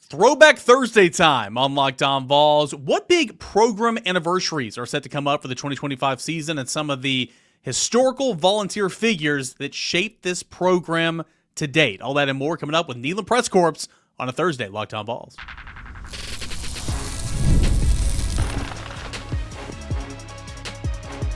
Throwback Thursday time on Locked On Vols. What big program anniversaries are set to come up for the 2025 season and some of the historical volunteer figures that shaped this program to date? All that and more coming up with Neyland Press Corps on a Thursday, Locked On Vols.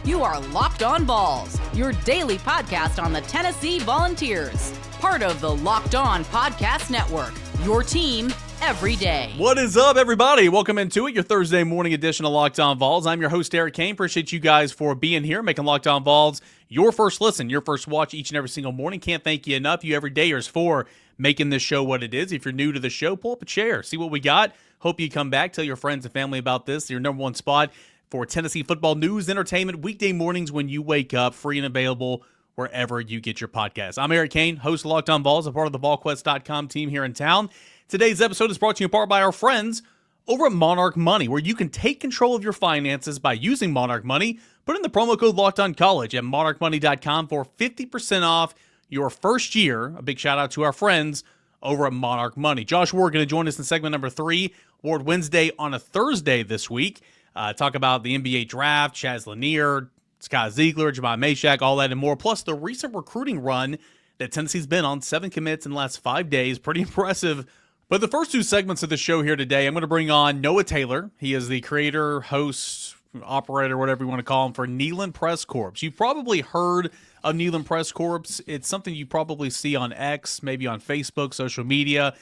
You are Locked On Vols, your daily podcast on the Tennessee Volunteers. Part of the Locked On Podcast Network, your team every day. What is up, everybody? Welcome into it, your Thursday morning edition of Locked On Vols. I'm your host, Eric Kane. Appreciate you guys for being here, making Locked On Vols your first listen, your first watch each and every single morning. Can't thank you enough, you everydayers, for making this show what it is. If you're new to the show, pull up a chair, see what we got. Hope you come back, tell your friends and family about this. Your number one spot for Tennessee football news, entertainment, weekday mornings when you wake up, free and available wherever you get your podcasts. I'm Eric Kane, host of Locked On Vols, a part of the VolQuest.com team here in town. Today's episode is brought to you in part by our friends over at Monarch Money, where you can take control of your finances by using Monarch Money. Put in the promo code LOCKEDONCollege at monarchmoney.com for 50% off your first year. A big shout out to our friends over at Monarch Money. Josh Ward going to join us in segment number 3, Ward Wednesday on a Thursday this week. Talk about the NBA draft, Chaz, Lanier, Zakai Zeigler, Jahmai, Mashak, all that and more, plus the recent recruiting run that Tennessee's been on, 7 commits in the last 5 days. Pretty impressive. But the first 2 segments of the show here today, I'm going to bring on Noah Taylor. He is the creator, host, operator, whatever you want to call him, for Neyland Press Corps. You've probably heard of Neyland Press Corps. It's something you probably see on X, maybe on Facebook, social media,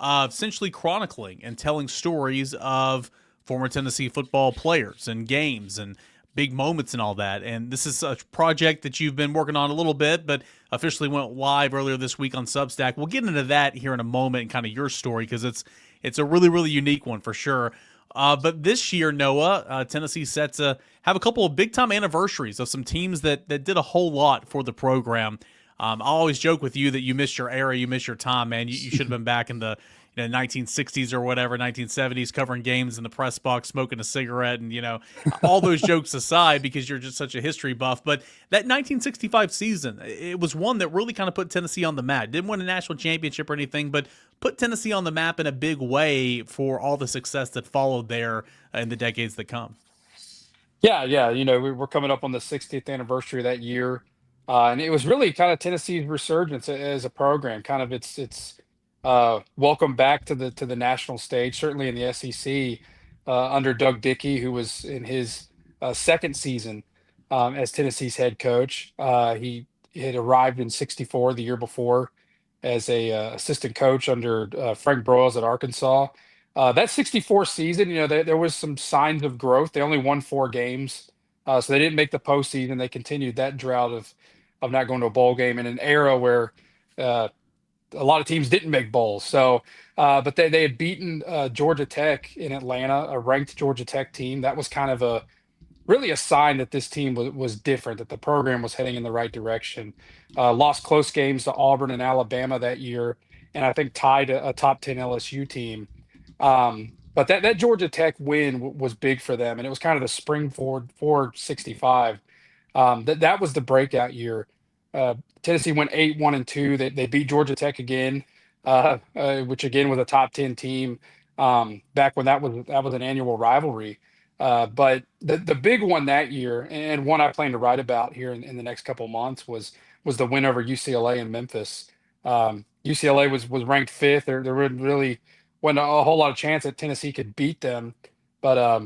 essentially chronicling and telling stories of former Tennessee football players and games and big moments and all that. And this is a project that you've been working on a little bit, but officially went live earlier this week on Substack. We'll get into that here in a moment and kind of your story, because it's a really, really unique one for sure. But this year, Noah, Tennessee's set to have a couple of big-time anniversaries of some teams that did a whole lot for the program. I always joke with you that you missed your era, you missed your time, man. You should have been back in the 1960s or whatever, 1970s, covering games in the press box, smoking a cigarette, and, all those jokes aside, because you're just such a history buff. But that 1965 season, it was one that really kind of put Tennessee on the map. Didn't win a national championship or anything, but put Tennessee on the map in a big way for all the success that followed there in the decades that come. Yeah. We're coming up on the 60th anniversary of that year. And it was really kind of Tennessee's resurgence as a program, kind of its welcome back to the national stage, certainly in the SEC under Doug Dickey, who was in his second season as Tennessee's head coach. He had arrived in '64, the year before, as a assistant coach under Frank Broyles at Arkansas. That '64 season, there was some signs of growth. They only won 4 games, so they didn't make the postseason. They continued that drought of not going to a bowl game in an era where a lot of teams didn't make bowls. So, but they had beaten Georgia Tech in Atlanta, a ranked Georgia Tech team. That was kind of really a sign that this team was different, that the program was heading in the right direction. Lost close games to Auburn and Alabama that year, and I think tied a top 10 LSU team. But that Georgia Tech win was big for them, and it was kind of the springboard for '65. That was the breakout year. Tennessee went 8-1-2. They beat Georgia Tech again, which again was a top 10 team back when that was an annual rivalry. But the big one that year, and one I plan to write about here in the next couple of months, was the win over UCLA in Memphis. UCLA was ranked 5th. There really wasn't a whole lot of chance that Tennessee could beat them, but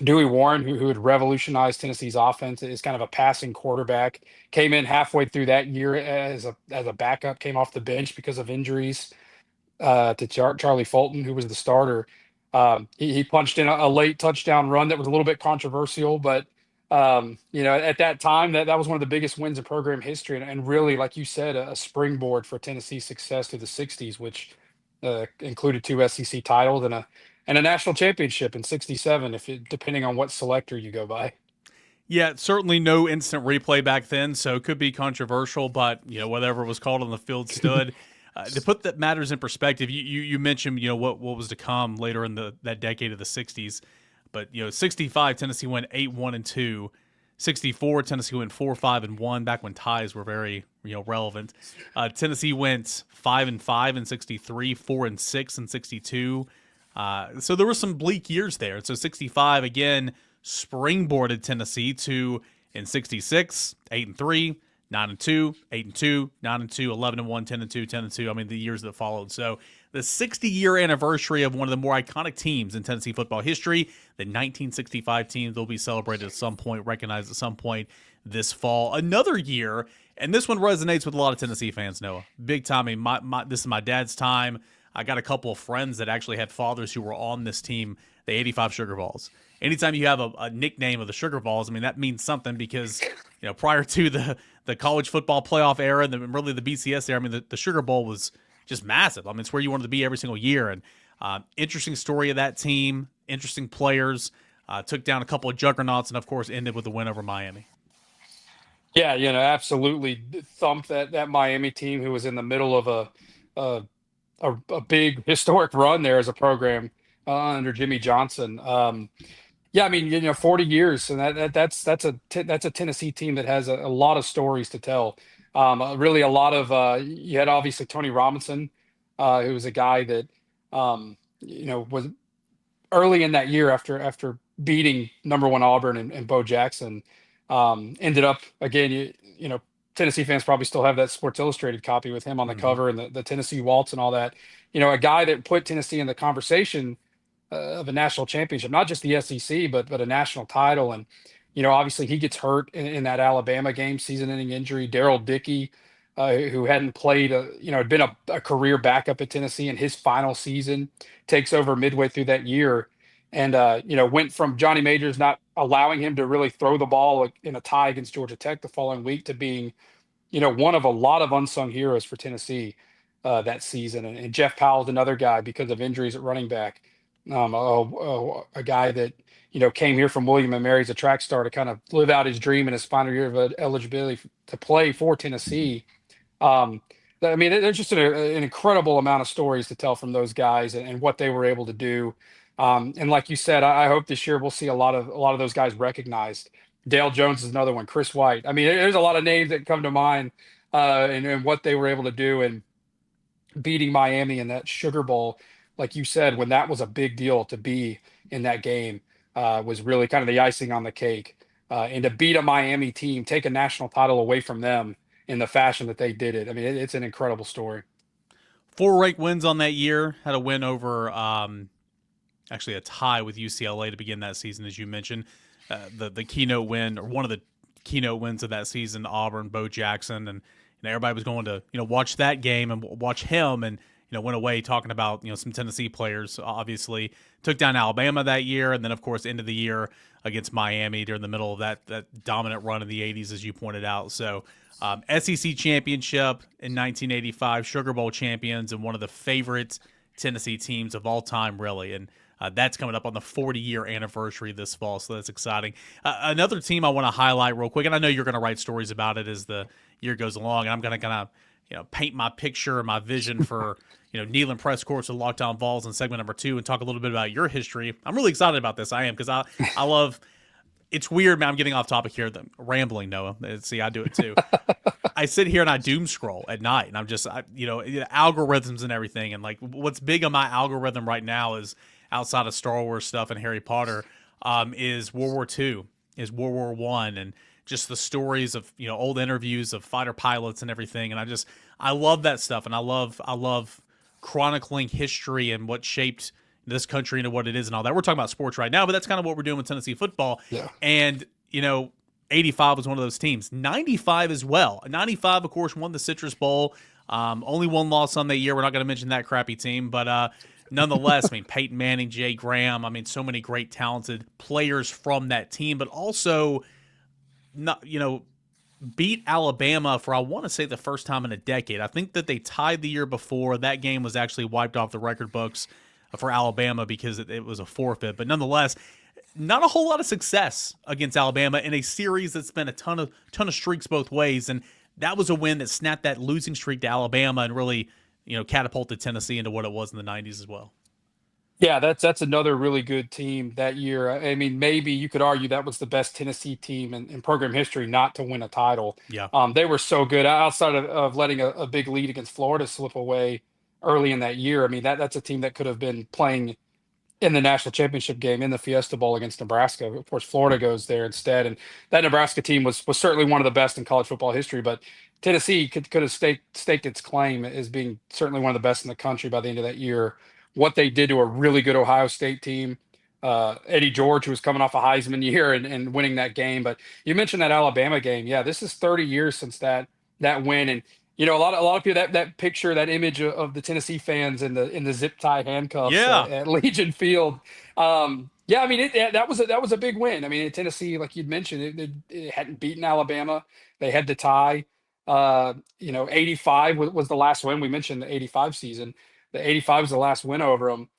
Dewey Warren, who had revolutionized Tennessee's offense, is kind of a passing quarterback. Came in halfway through that year as a backup. Came off the bench because of injuries to Charlie Fulton, who was the starter. He punched in a late touchdown run that was a little bit controversial, but at that time that was one of the biggest wins in program history, and really, like you said, a springboard for Tennessee's success through the '60s, which included 2 SEC titles and a national championship in '67, depending on what selector you go by. Yeah, certainly no instant replay back then, so it could be controversial, but whatever was called on the field stood. To put that matters in perspective, you mentioned what was to come later in that decade of the '60s, but '65 Tennessee went 8-1-2. 64, Tennessee went 4-5-1 back when ties were very relevant. Tennessee went 5-5 in 63, 4-6 in 62. So there were some bleak years there. So 65 again springboarded Tennessee to in 66, 8-3, 9-2, 8-2, 9-2, 11-1, 10-2, 10-2. I mean, the years that followed. So the 60-year anniversary of one of the more iconic teams in Tennessee football history, the 1965 team, will be celebrated at some point, recognized at some point this fall. Another year, and this one resonates with a lot of Tennessee fans, Noah. Big time. I mean, this is my dad's time. I got a couple of friends that actually had fathers who were on this team, the 85 Sugar Vols. Anytime you have a nickname of the Sugar Vols, I mean, that means something because, prior to the college football playoff era and really the BCS era, I mean, the Sugar Bowl was just massive. I mean, it's where you wanted to be every single year. And interesting story of that team, interesting players, took down a couple of juggernauts, and, of course, ended with a win over Miami. Yeah, absolutely thumped that Miami team who was in the middle of a big historic run there as a program under Jimmy Johnson. Yeah, I mean, 40 years, and that's a Tennessee team that has a lot of stories to tell. Really, a lot of you had obviously Tony Robinson, who was a guy that was early in that year after beating #1 Auburn and Bo Jackson. Ended up again, Tennessee fans probably still have that Sports Illustrated copy with him on the cover and the Tennessee Waltz and all that. A guy that put Tennessee in the conversation of a national championship, not just the SEC, but a national title. And, obviously he gets hurt in that Alabama game, season-ending injury. Doug Dickey, who hadn't played, had been a career backup at Tennessee in his final season, takes over midway through that year. And, went from Johnny Majors not allowing him to really throw the ball in a tie against Georgia Tech the following week to being, one of a lot of unsung heroes for Tennessee that season. And Jeff Powell's another guy because of injuries at running back. A guy that, came here from William & Mary as a track star to kind of live out his dream in his final year of eligibility to play for Tennessee. I mean, there's just an incredible amount of stories to tell from those guys and what they were able to do. And like you said, I hope this year we'll see a lot of those guys recognized. Dale Jones is another one. Chris White. I mean, there's a lot of names that come to mind and what they were able to do and beating Miami in that Sugar Bowl. Like you said, when that was a big deal to be in that game, was really kind of the icing on the cake. And to beat a Miami team, take a national title away from them in the fashion that they did it. I mean, it's an incredible story. 4 ranked wins on that year. Had a win over, actually a tie with UCLA to begin that season, as you mentioned. The keynote win, or one of the keynote wins of that season, Auburn, Bo Jackson, and everybody was going to watch that game and watch him, and went away talking about some Tennessee players. Obviously took down Alabama that year, and then of course end of the year against Miami during the middle of that dominant run in the 80s, as you pointed out. So SEC championship in 1985, Sugar Bowl champions, and one of the favorite Tennessee teams of all time, really. And that's coming up on the 40-year anniversary this fall, so that's exciting. Another team I want to highlight real quick, and I know you're going to write stories about it as the year goes along, and I'm going to kind of paint my picture, my vision for Neyland Press Corps with Locked On Vols in segment number 2 and talk a little bit about your history. I'm really excited about this. I am, because I love. It's weird, man. I'm getting off topic here. Rambling, Noah. See, I do it too. I sit here and I doom scroll at night, and I'm just, algorithms and everything, and like what's big on my algorithm right now is, outside of Star Wars stuff and Harry Potter, is World War II, is World War I, and just the stories of old interviews of fighter pilots and everything. And I love that stuff, and I love chronicling history and what shaped this country into what it is and all that. We're talking about sports right now, but that's kind of what we're doing with Tennessee football. Yeah. And 85 was one of those teams. 95 as well. 95, of course, won the Citrus Bowl. Only one loss on that year. We're not going to mention that crappy team, but nonetheless, I mean, Peyton Manning, Jay Graham, I mean, so many great, talented players from that team, but also, beat Alabama for, I want to say, the first time in a decade. I think that they tied the year before. That game was actually wiped off the record books for Alabama because it was a forfeit. But nonetheless, not a whole lot of success against Alabama in a series that's been a ton of streaks both ways. And that was a win that snapped that losing streak to Alabama and really, catapulted Tennessee into what it was in the 90s as well. Yeah, that's another really good team that year. I mean, maybe you could argue that was the best Tennessee team in program history not to win a title. Yeah. They were so good outside of letting a big lead against Florida slip away early in that year. I mean, that's a team that could have been playing in the national championship game in the Fiesta Bowl against Nebraska. Of course, Florida goes there instead, and that Nebraska team was certainly one of the best in college football history. But Tennessee could have staked its claim as being certainly one of the best in the country by the end of that year. What they did to a really good Ohio State team, Eddie George, who was coming off a Heisman year and winning that game. But you mentioned that Alabama game. Yeah, this is 30 years since that win, and a lot of people that picture that image of the Tennessee fans in the zip tie handcuffs Yeah. at Legion Field. Yeah, I mean that was a big win. I mean Tennessee, like you'd mentioned, it hadn't beaten Alabama. They had the tie. 85 was the last win. We mentioned the 85 season. The 85 was the last win over them.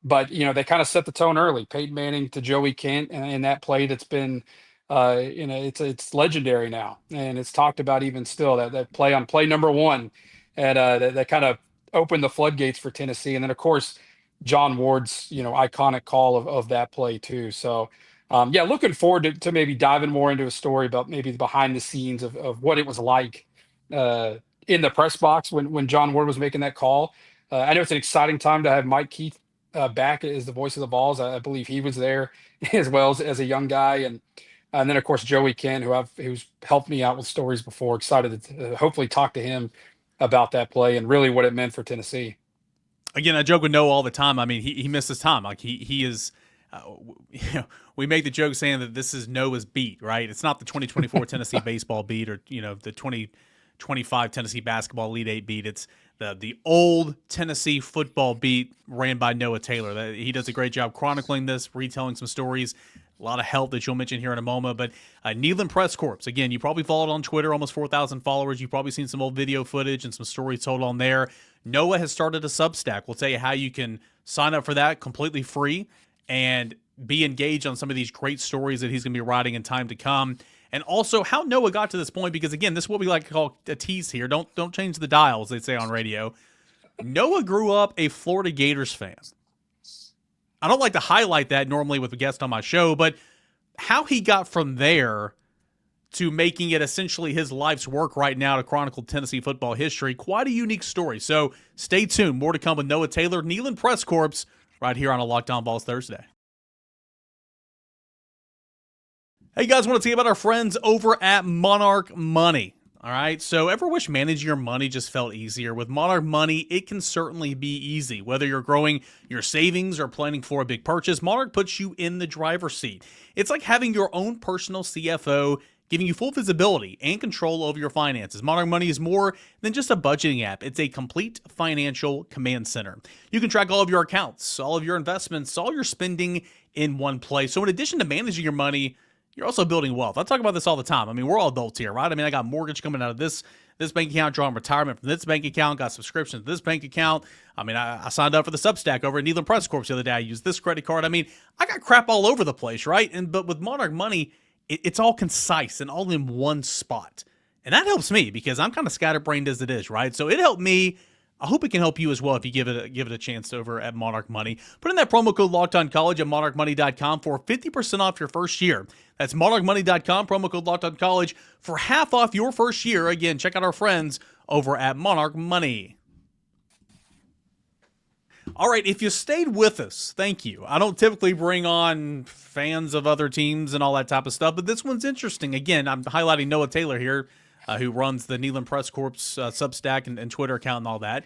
But they kind of set the tone early. Peyton Manning to Joey Kent, and in that play that's been it's legendary now, and it's talked about even still, that play on play number one, and that kind of opened the floodgates for Tennessee. And then of course John Ward's iconic call of that play too. So yeah, looking forward to maybe diving more into a story about maybe the behind the scenes of what it was like in the press box when John Ward was making that call. I know it's an exciting time to have Mike Keith back as the voice of the Vols. I believe he was there as well as a young guy, and then of course Joey Kent, who's helped me out with stories before. Excited to hopefully talk to him about that play and really what it meant for Tennessee. Again, I joke with Noah all the time. I mean, he missed his time. Like he is. We make the joke saying that this is Noah's beat, right? It's not the 2024 Tennessee baseball beat or the 2025 Tennessee basketball Elite Eight beat. It's the old Tennessee football beat ran by Noah Taylor. He does a great job chronicling this, retelling some stories. A lot of help that you'll mention here in a moment. But Neyland Press Corps, again, you probably followed on Twitter, almost 4,000 followers. You've probably seen some old video footage and some stories told on there. Noah has started a Substack. We'll tell you how you can sign up for that completely free and be engaged on some of these great stories that he's going to be writing in time to come. And also how Noah got to this point, because, again, this is what we like to call a tease here. Don't change the dials, they say on radio. Noah grew up a Florida Gators fan. I don't like to highlight that normally with a guest on my show, but how he got from there to making it essentially his life's work right now to chronicle Tennessee football history, quite a unique story. So stay tuned. More to come with Noah Taylor, Neyland Press Corps, right here on a Locked On Vols Thursday. Hey guys, want to tell you about our friends over at Monarch Money. All right, so ever wish managing your money just felt easier? With Monarch Money, it can certainly be easy. Whether you're growing your savings or planning for a big purchase, Monarch puts you in the driver's seat. It's like having your own personal CFO, giving you full visibility and control over your finances. Monarch Money is more than just a budgeting app. It's a complete financial command center. You can track all of your accounts, all of your investments, all your spending in one place. So in addition to managing your money, you're also building wealth. I talk about this all the time. I mean, we're all adults here, right? I mean, I got mortgage coming out of this bank account, drawing retirement from this bank account, got subscriptions to this bank account. I mean, I signed up for the Substack over at Neyland Press Corps the other day. I used this credit card. I mean, I got crap all over the place, right? But with Monarch Money, it's all concise and all in one spot. And that helps me because I'm kind of scatterbrained as it is, right? So it helped me. I hope it can help you as well if you give it a chance over at Monarch Money. Put in that promo code LockedOnCollege at monarchmoney.com for 50% off your first year. That's monarchmoney.com, promo code LockedOnCollege for half off your first year. Again, check out our friends over at Monarch Money. All right, if you stayed with us, thank you. I don't typically bring on fans of other teams and all that type of stuff, but this one's interesting. Again, I'm highlighting Noah Taylor here, who runs the Neyland Press Corps Substack and Twitter account and all that.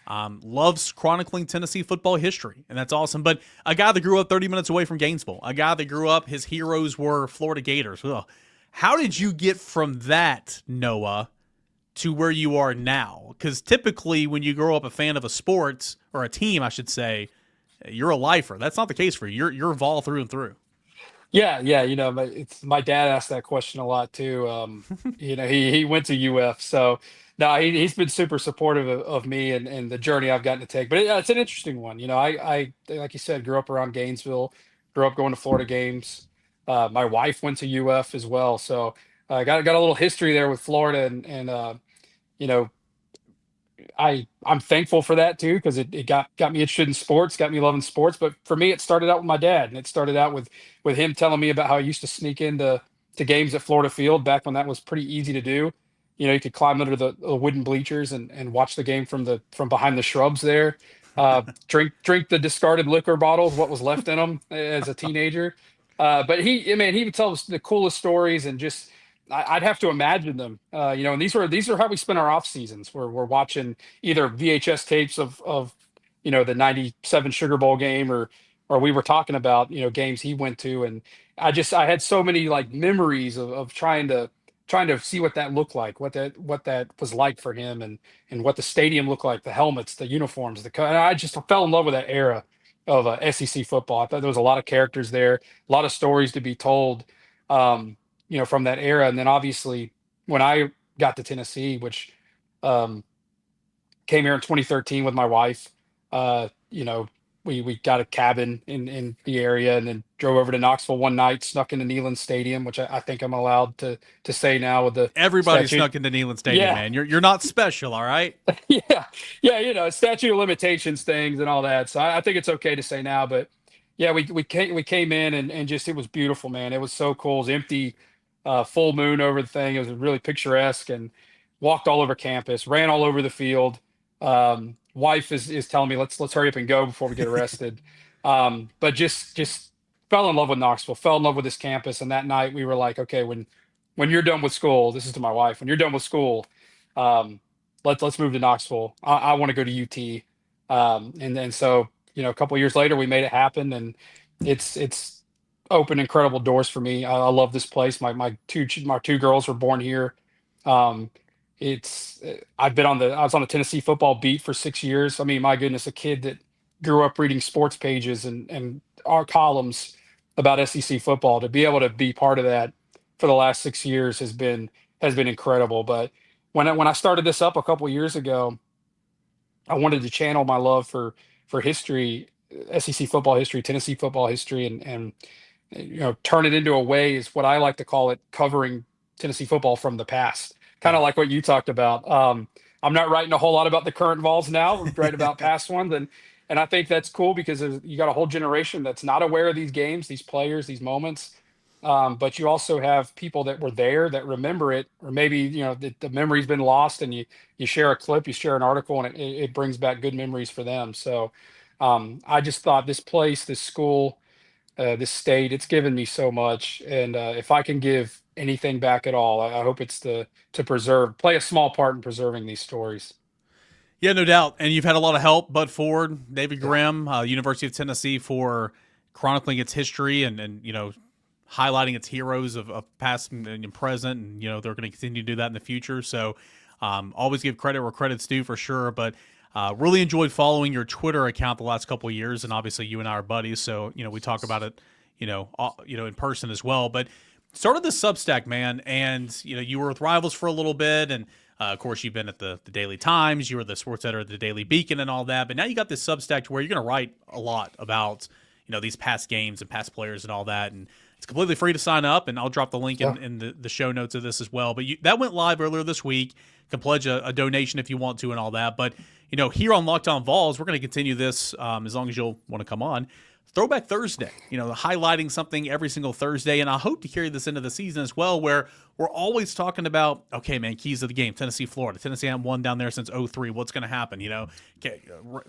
Loves chronicling Tennessee football history, and that's awesome. But a guy that grew up 30 minutes away from Gainesville, a guy that grew up, his heroes were Florida Gators. Ugh. How did you get from that, Noah, to where you are now? Because typically when you grow up a fan of a sport, or a team, I should say, you're a lifer. That's not the case for you. You're Vol through and through. Yeah, yeah. My dad asked that question a lot too. He went to UF, so no, he's been super supportive of me and the journey I've gotten to take. But it's an interesting one. I like you said, grew up around Gainesville, grew up going to Florida games. My wife went to UF as well, so I got a little history there with Florida, and you know I'm thankful for that too, because it got me interested in sports, got me loving sports. But for me, it started out with my dad, and it started out with him telling me about how he used to sneak into games at Florida Field back when that was pretty easy to do. You could climb under the wooden bleachers and watch the game from behind the shrubs there. Drink the discarded liquor bottles, what was left in them as a teenager. But he would tell us the coolest stories, and just I'd have to imagine them. And these are how we spend our off seasons. We're watching either VHS tapes of the '97 Sugar Bowl game, or we were talking about games he went to, and I had so many like memories of trying to see what that looked like, what that was like for him, and what the stadium looked like, the helmets, the uniforms, and I just fell in love with that era of SEC football. I thought there was a lot of characters there, a lot of stories to be told, from that era. And then obviously when I got to Tennessee, which um, came here in 2013 with my wife, uh, you know, we got a cabin in the area, and then drove over to Knoxville one night, snuck into Neyland Stadium, which I think I'm allowed to say now with the Everybody statute. snuck into Neyland Stadium, Yeah. man. You're not special, all right? Yeah, yeah, statute of limitations things and all that. So I think it's okay to say now, but yeah, we came in, and just it was beautiful, man. It was so cool. It was empty, full moon over the thing. It was really picturesque, and walked all over campus, ran all over the field. Wife is telling me let's hurry up and go before we get arrested. But just fell in love with Knoxville, fell in love with this campus, and that night we were like, okay, when you're done with school, this is to my wife, when you're done with school, um, let's move to Knoxville. I want to go to UT. And then so a couple of years later, we made it happen, and it's opened incredible doors for me. I love this place. My two girls were born here. Um, it's I was on the Tennessee football beat for 6 years. I mean, my goodness, a kid that grew up reading sports pages and our columns about SEC football, to be able to be part of that for the last 6 years has been incredible. But when I started this up a couple years ago, I wanted to channel my love for history, SEC football history, Tennessee football history, and turn it into a way, is what I like to call it, covering Tennessee football from the past. Kind of like what you talked about. I'm not writing a whole lot about the current Vols now. I'm writing about past ones, and I think that's cool, because you got a whole generation that's not aware of these games, these players, these moments. But you also have people that were there that remember it, or maybe the memory's been lost, and you share a clip, you share an article, and it brings back good memories for them. So I just thought this place, this school, this state, it's given me so much, and if I can give anything back at all, I hope it's to play a small part in preserving these stories. Yeah, no doubt. And you've had a lot of help. Bud Ford, David Grimm, University of Tennessee, for chronicling its history and highlighting its heroes of past and present. And, they're going to continue to do that in the future. So always give credit where credit's due, for sure. But really enjoyed following your Twitter account the last couple of years. And obviously you and I are buddies. So, we talk about it, in person as well. But started the Substack, man. And, you were with Rivals for a little bit, and of course, you've been at the Daily Times. You were the sports editor at the Daily Beacon and all that. But now you got this Substack to where you're going to write a lot about, these past games and past players and all that. And it's completely free to sign up. And I'll drop the link in the show notes of this as well. But that went live earlier this week. You can pledge a donation if you want to and all that. But, here on Locked On Vols, we're going to continue this as long as you'll want to come on. Throwback Thursday, highlighting something every single Thursday. And I hope to carry this into the season as well, where we're always talking about, okay, man, keys of the game, Tennessee, Florida. Tennessee hadn't won down there since 2003. What's going to happen?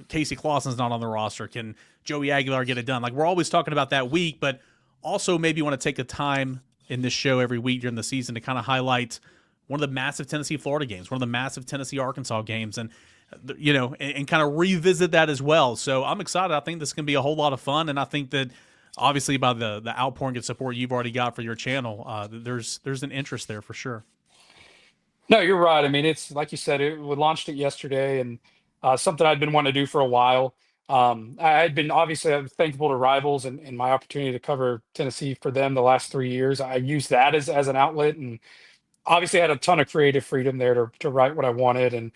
Casey Clausen's not on the roster. Can Joey Aguilar get it done? Like, we're always talking about that week, but also maybe want to take the time in this show every week during the season to kind of highlight one of the massive Tennessee, Florida games, one of the massive Tennessee, Arkansas games. And and kind of revisit that as well. So I'm excited. I think this can be a whole lot of fun, and I think that obviously by the outpouring of support you've already got for your channel, there's an interest there for sure. No, you're right. I mean, it's like you said, we launched it yesterday, and something I'd been wanting to do for a while. I was thankful to Rivals and my opportunity to cover Tennessee for them the last 3 years. I used that as an outlet, and obviously I had a ton of creative freedom there to write what I wanted and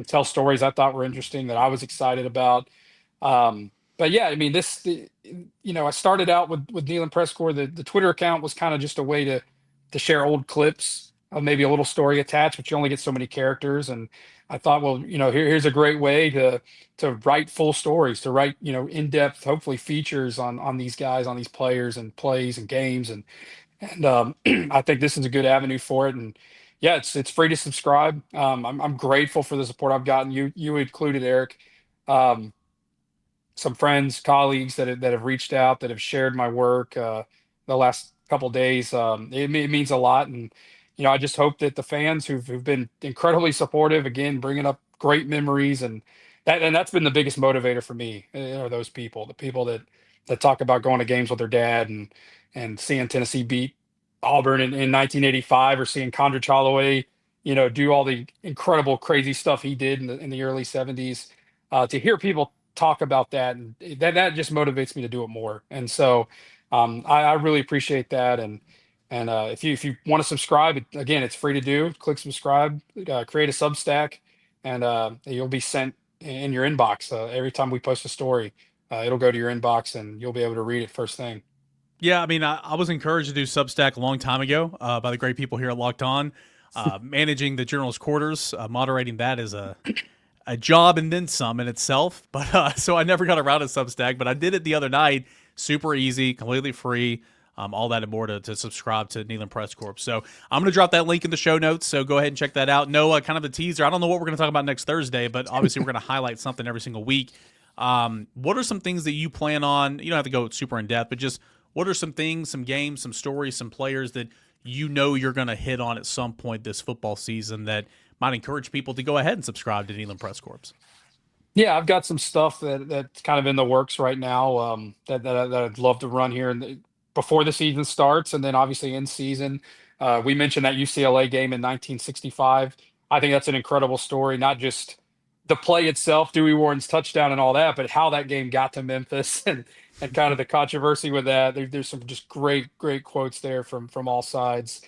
tell stories I thought were interesting, that I was excited about. But yeah, I mean, I started out with Neyland Press Corps. The Twitter account was kind of just a way to share old clips, maybe a little story attached, but you only get so many characters. And I thought, well, here's a great way to write full stories, to write, in-depth, hopefully features on these guys, on these players and plays and games, and I think this is a good avenue for it. And yeah, it's free to subscribe. I'm grateful for the support I've gotten. You included, Eric. Um, some friends, colleagues that have reached out, that have shared my work the last couple days. It means a lot, and I just hope that the fans who've been incredibly supportive, again, bringing up great memories, and that's been the biggest motivator for me. Are those people, the people that talk about going to games with their dad and seeing Tennessee beat Auburn in 1985, or seeing Condrich Holloway, do all the incredible, crazy stuff he did in the early 70s. To hear people talk about that, and that just motivates me to do it more. And so I really appreciate that. And if you want to subscribe, again, it's free to do. Click subscribe, create a Substack, and you'll be sent in your inbox every time we post a story. It'll go to your inbox, and you'll be able to read it first thing. Yeah, I mean, I was encouraged to do Substack a long time ago by the great people here at Locked On. Managing the journalist quarters, moderating that is a job and then some in itself. But so I never got around to Substack, but I did it the other night. Super easy, completely free. All that and more to subscribe to Neyland Press Corps. So I'm going to drop that link in the show notes. So go ahead and check that out. Noah, kind of a teaser. I don't know what we're going to talk about next Thursday, but obviously we're going to highlight something every single week. What are some things that you plan on? You don't have to go super in depth, but just what are some things, some games, some stories, some players that you're going to hit on at some point this football season that might encourage people to go ahead and subscribe to Neyland Press Corps? Yeah, I've got some stuff that's kind of in the works right now, that I'd love to run here before the season starts, and then obviously in season. We mentioned that UCLA game in 1965. I think that's an incredible story, not just the play itself, Dewey Warren's touchdown and all that, but how that game got to Memphis, and kind of the controversy with that. There's some just great quotes there from all sides.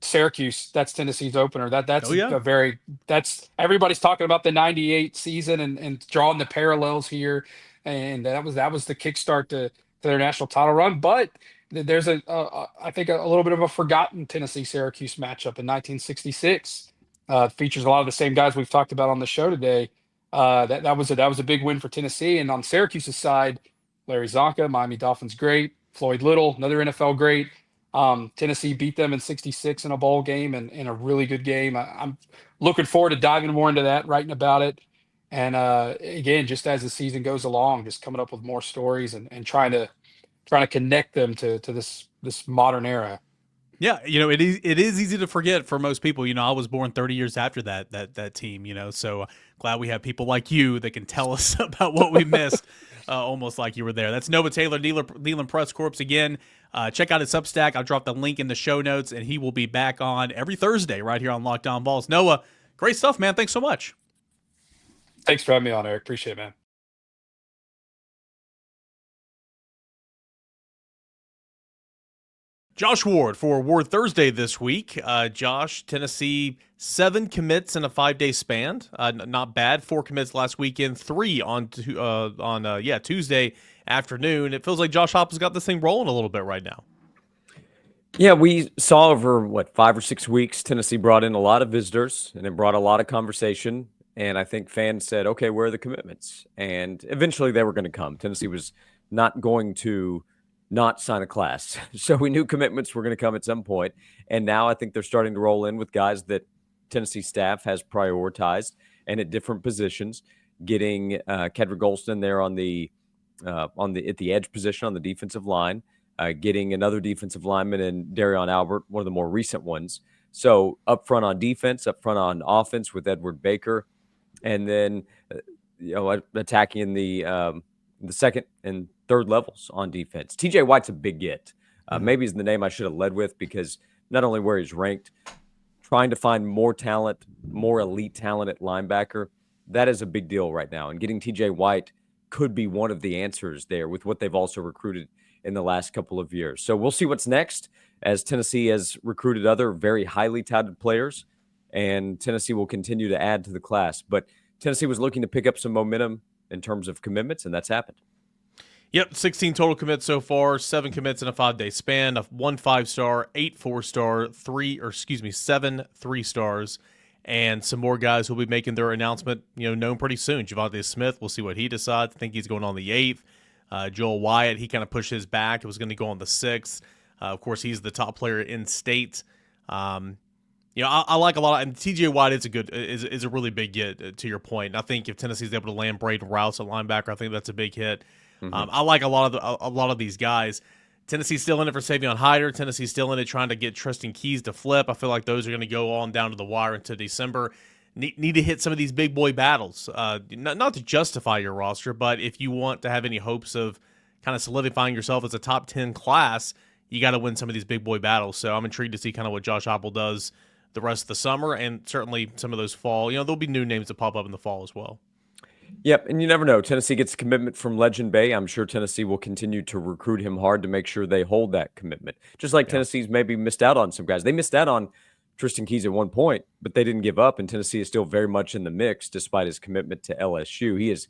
Syracuse, that's Tennessee's opener. That's Oh, yeah. that's everybody's talking about the 98 season and drawing the parallels here. And that was the kickstart to their national title run. But there's I think a little bit of a forgotten Tennessee Syracuse matchup in 1966. Features a lot of the same guys we've talked about on the show today. That was a big win for Tennessee. And on Syracuse's side, Larry Zonka, Miami Dolphins great, Floyd Little, another NFL great. Tennessee beat them in 66 in a bowl game, and in a really good game. I'm looking forward to diving more into that, writing about it. And again, just as the season goes along, just coming up with more stories and trying to connect them to this modern era. Yeah, it is easy to forget for most people. I was born 30 years after that team, so glad we have people like you that can tell us about what we missed, almost like you were there. That's Noah Taylor, Neyland Press Corps again. Check out his Substack. I'll drop the link in the show notes, and he will be back on every Thursday right here on Locked On Vols. Noah, great stuff, man. Thanks so much. Thanks for having me on, Eric. Appreciate it, man. Josh Ward for Ward Thursday this week. Josh, Tennessee, 7 commits in a 5-day span. Not bad. 4 commits last weekend, 3 on Tuesday afternoon. It feels like Josh Heupel's got this thing rolling a little bit right now. Yeah, we saw over, 5 or 6 weeks, Tennessee brought in a lot of visitors, and it brought a lot of conversation. And I think fans said, okay, where are the commitments? And eventually they were going to come. Tennessee was not going to not sign a class. So we knew commitments were going to come at some point. And now I think they're starting to roll in with guys that Tennessee staff has prioritized and at different positions, getting Kedrick Golston there at the edge position on the defensive line, getting another defensive lineman in Darion Albert, one of the more recent ones. So up front on defense, up front on offense with Edward Baker, and then attacking in the second and third levels on defense. TJ White's a big get. Maybe he's the name I should have led with, because not only where he's ranked, trying to find more talent, more elite talent at linebacker, that is a big deal right now. And getting TJ White could be one of the answers there with what they've also recruited in the last couple of years. So we'll see what's next, as Tennessee has recruited other very highly touted players, and Tennessee will continue to add to the class. But Tennessee was looking to pick up some momentum in terms of commitments, and that's happened. Yep, 16 total commits so far, 7 commits in a 5-day span, 1 5-star, 8 4-star, 7 3-stars, and some more guys will be making their announcement, known pretty soon. Javonte Smith, we'll see what he decides. I think he's going on the 8th. Joel Wyatt, he kind of pushed his back. It was going to go on the 6th. Of course, he's the top player in state. I like a lot of, and TJ Watt is a really big get, to your point. And I think if Tennessee's able to land Braden Rouse at linebacker, I think that's a big hit. I like a lot of these guys. Tennessee's still in it for Savion Hyder. Tennessee's still in it trying to get Tristan Keys to flip. I feel like those are going to go on down to the wire into December. Need to hit some of these big boy battles. Not to justify your roster, but if you want to have any hopes of kind of solidifying yourself as a top 10 class, you got to win some of these big boy battles. So I'm intrigued to see kind of what Josh Heupel does the rest of the summer, and certainly some of those fall. There'll be new names that pop up in the fall as well. Yep, and you never know. Tennessee gets a commitment from Legend Bay. I'm sure Tennessee will continue to recruit him hard to make sure they hold that commitment. Just like Tennessee's maybe missed out on some guys. They missed out on Tristan Keys at one point, but they didn't give up, and Tennessee is still very much in the mix despite his commitment to LSU. He is,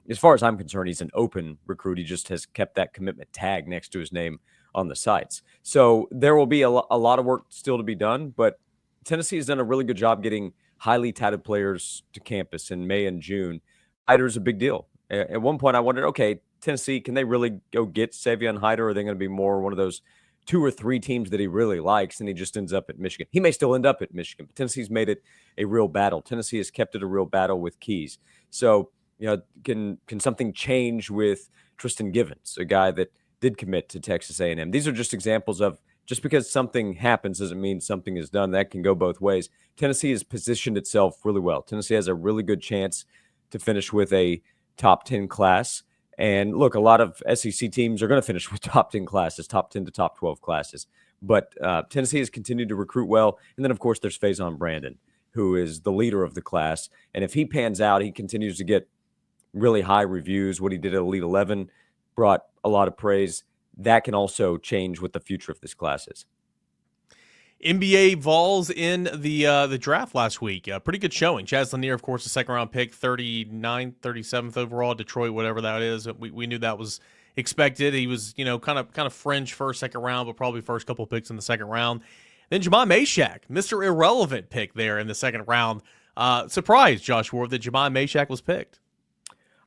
as far as I'm concerned, he's an open recruit. He just has kept that commitment tag next to his name on the sites. So there will be a lot of work still to be done, but Tennessee has done a really good job getting highly touted players to campus in May and June. Hyder's a big deal. At one point, I wondered, okay, Tennessee, can they really go get Savion Hyder, or are they going to be more one of those 2 or 3 teams that he really likes, and he just ends up at Michigan? He may still end up at Michigan, but Tennessee's made it a real battle. Tennessee has kept it a real battle with Keys. So, can something change with Tristan Givens, a guy that did commit to Texas A&M? These are just examples of, just because something happens doesn't mean something is done. That can go both ways. Tennessee has positioned itself really well. Tennessee has a really good chance to finish with a top 10 class. And look, a lot of SEC teams are going to finish with top 10 classes, top 10 to top 12 classes. But Tennessee has continued to recruit well. And then, of course, there's Faison Brandon, who is the leader of the class. And if he pans out, he continues to get really high reviews. What he did at Elite 11 brought a lot of praise. That can also change what the future of this class is. NBA Vols in the draft last week. Pretty good showing. Chaz Lanier, of course, a second-round pick, 39th, 37th overall, Detroit, whatever that is. We knew that was expected. He was, kind of fringe first, second round, but probably first couple picks in the second round. Then Jahmai Mashak, Mr. Irrelevant pick there in the second round. Surprised, Josh Ward, that Jahmai Mashak was picked.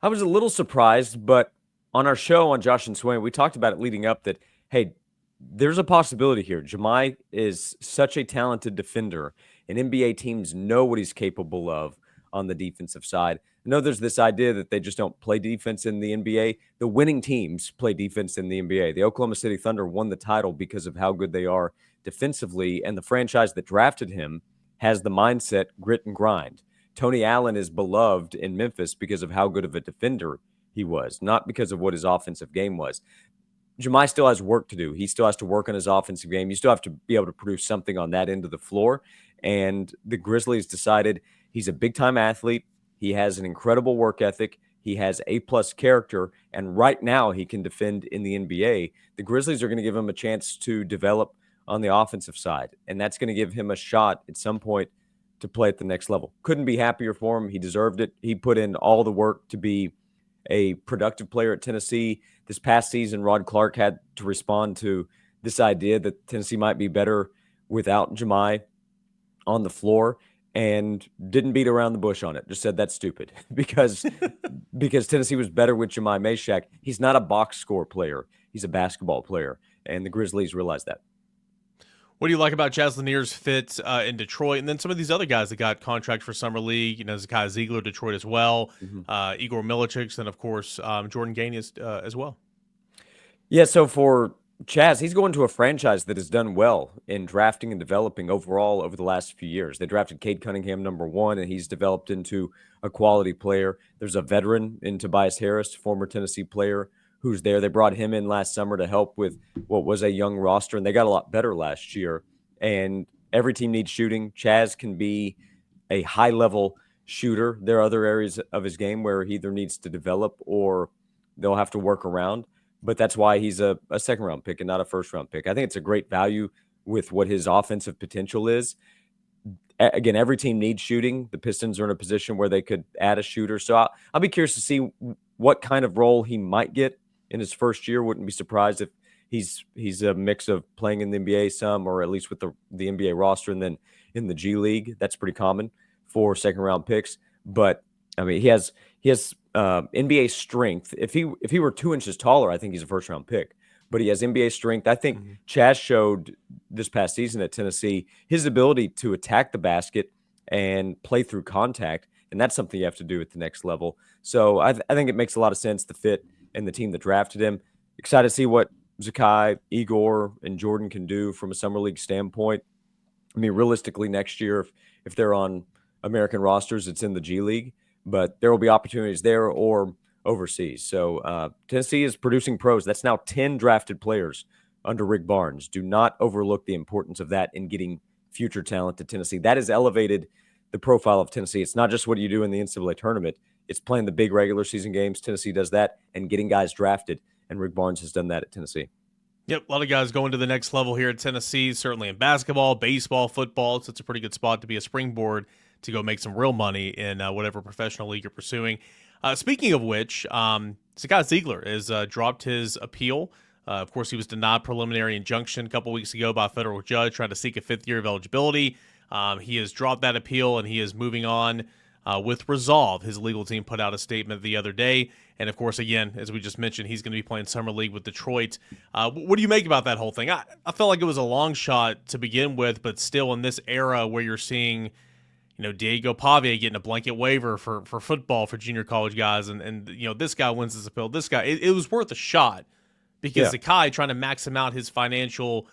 I was a little surprised, but on our show on Josh and Swain, we talked about it leading up that, hey, there's a possibility here. Jahmai is such a talented defender, and NBA teams know what he's capable of on the defensive side. I know there's this idea that they just don't play defense in the NBA. The winning teams play defense in the NBA. The Oklahoma City Thunder won the title because of how good they are defensively, and the franchise that drafted him has the mindset, grit, and grind. Tony Allen is beloved in Memphis because of how good of a defender he was, not because of what his offensive game was. Jahmai still has work to do. He still has to work on his offensive game. You still have to be able to produce something on that end of the floor. And the Grizzlies decided he's a big-time athlete. He has an incredible work ethic. He has A-plus character. And right now he can defend in the NBA. The Grizzlies are going to give him a chance to develop on the offensive side. And that's going to give him a shot at some point to play at the next level. Couldn't be happier for him. He deserved it. He put in all the work to be a productive player at Tennessee. This past season, Rod Clark had to respond to this idea that Tennessee might be better without Jahmai on the floor, and didn't beat around the bush on it. Just said that's stupid because Tennessee was better with Jahmai Mashak. He's not a box score player. He's a basketball player, and the Grizzlies realized that. What do you like about Chaz Lanier's fit in Detroit? And then some of these other guys that got contracts for Summer League, Zakai Zeigler, Detroit as well, Igor Milicic, and of course, Jordan Gainey as well. Yeah, so for Chaz, he's going to a franchise that has done well in drafting and developing overall over the last few years. They drafted Cade Cunningham #1, and he's developed into a quality player. There's a veteran in Tobias Harris, former Tennessee player, who's there. They brought him in last summer to help with what was a young roster, and they got a lot better last year. And every team needs shooting. Chaz can be a high-level shooter. There are other areas of his game where he either needs to develop or they'll have to work around. But that's why he's a second-round pick and not a first-round pick. I think it's a great value with what his offensive potential is. Again, every team needs shooting. The Pistons are in a position where they could add a shooter. So I'll be curious to see what kind of role he might get in his first year. Wouldn't be surprised if he's a mix of playing in the NBA some, or at least with the NBA roster and then in the G League. That's pretty common. 4 second-round picks. But I mean, he has NBA strength. If he were 2 inches taller, I think he's a first-round pick. But he has NBA strength. I think Chaz showed this past season at Tennessee his ability to attack the basket and play through contact, and that's something you have to do at the next level. So I think it makes a lot of sense, the fit and the team that drafted him. Excited to see what Zakai, Igor, and Jordan can do from a summer league standpoint. I mean, realistically, next year, if they're on American rosters, it's in the G League, but there will be opportunities there or overseas. So Tennessee is producing pros. That's now 10 drafted players under Rick Barnes. Do not overlook the importance of that in getting future talent to Tennessee. That has elevated the profile of Tennessee. It's not just what you do in the NCAA tournament. It's playing the big regular season games. Tennessee does that, and getting guys drafted. And Rick Barnes has done that at Tennessee. Yep, a lot of guys going to the next level here at Tennessee, certainly in basketball, baseball, football. So it's a pretty good spot to be a springboard to go make some real money in whatever professional league you're pursuing. Speaking of which, Zakai Zeigler has dropped his appeal. Of course, he was denied preliminary injunction a couple weeks ago by a federal judge trying to seek a 5th year of eligibility. He has dropped that appeal, and he is moving on with resolve. His legal team put out a statement the other day. And, of course, again, as we just mentioned, he's going to be playing Summer League with Detroit. What do you make about that whole thing? I felt like it was a long shot to begin with, but still in this era where you're seeing – Diego Pavia getting a blanket waiver for football for junior college guys, and this guy wins this appeal. This guy, it was worth a shot because Zakai, trying to max him out his financial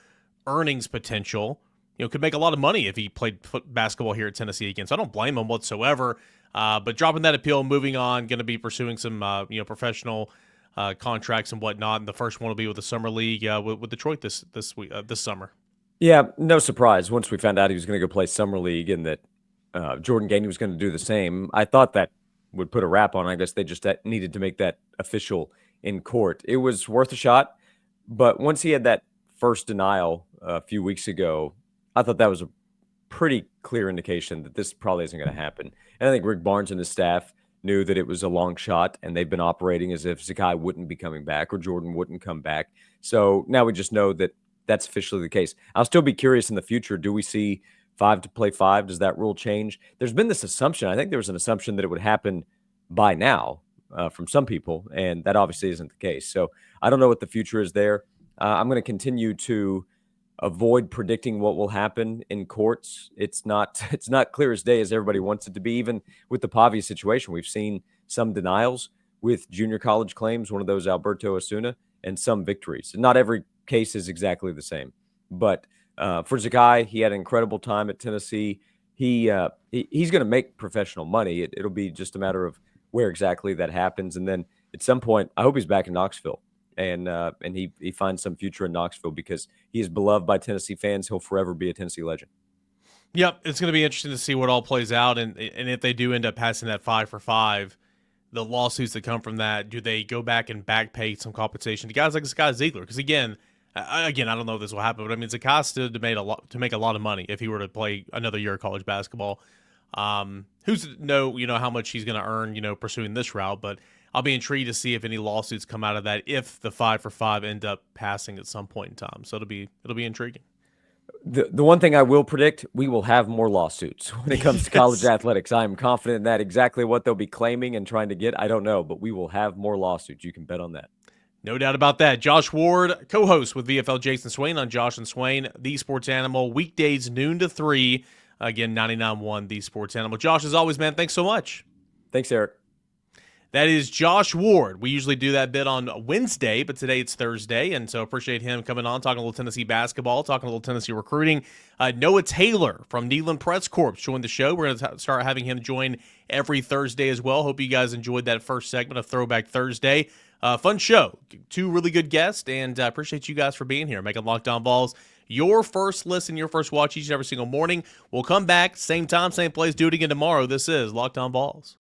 earnings potential, could make a lot of money if he played basketball here at Tennessee again. So I don't blame him whatsoever. But dropping that appeal, moving on, going to be pursuing some professional contracts and whatnot. And the first one will be with the Summer League with Detroit this summer. Yeah, no surprise. Once we found out he was going to go play Summer League and that Jordan Gainey was going to do the same, I thought that would put a wrap on. I guess they just needed to make that official in court. It was worth a shot, but once he had that first denial a few weeks ago, I thought that was a pretty clear indication that this probably isn't going to happen. And I think Rick Barnes and his staff knew that it was a long shot, and they've been operating as if Zakai wouldn't be coming back or Jordan wouldn't come back. So now we just know that that's officially the case. I'll still be curious in the future. Do we see 5 to play 5? Does that rule change? There's been this assumption. I think there was an assumption that it would happen by now from some people, and that obviously isn't the case. So I don't know what the future is there. I'm going to continue to avoid predicting what will happen in courts. It's not clear as day as everybody wants it to be. Even with the Pavia situation, we've seen some denials with junior college claims, one of those Alberto Osuna, and some victories. Not every case is exactly the same, but for Zakai, he had an incredible time at Tennessee. He's going to make professional money. It'll be just a matter of where exactly that happens. And then at some point, I hope he's back in Knoxville and he finds some future in Knoxville because he is beloved by Tennessee fans. He'll forever be a Tennessee legend. Yep, it's going to be interesting to see what all plays out. And if they do end up passing that 5 for 5, the lawsuits that come from that, do they go back and back pay some compensation to guys like Zakai Zeigler? Because again, I don't know if this will happen, but I mean, Zakai stood to make a lot of money if he were to play another year of college basketball. Who's to know, how much he's going to earn, pursuing this route? But I'll be intrigued to see if any lawsuits come out of that if the 5 for 5 end up passing at some point in time. So it'll be intriguing. The one thing I will predict, we will have more lawsuits when it comes to college athletics. I am confident in that. Exactly what they'll be claiming and trying to get, I don't know, but we will have more lawsuits. You can bet on that. No doubt about that. Josh Ward, co-host with VFL Jason Swain on Josh and Swain, The Sports Animal, weekdays noon to 3. Again, 99.1 The Sports Animal. Josh, as always, man, thanks so much. Thanks, Eric. That is Josh Ward. We usually do that bit on Wednesday, but today it's Thursday, and so appreciate him coming on, talking a little Tennessee basketball, talking a little Tennessee recruiting. Noah Taylor from Neyland Press Corps joined the show. We're going to start having him join every Thursday as well. Hope you guys enjoyed that first segment of Throwback Thursday. Fun show. 2 really good guests, and appreciate you guys for being here, making Locked On Vols your first listen, your first watch each and every single morning. We'll come back, same time, same place, do it again tomorrow. This is Locked On Vols.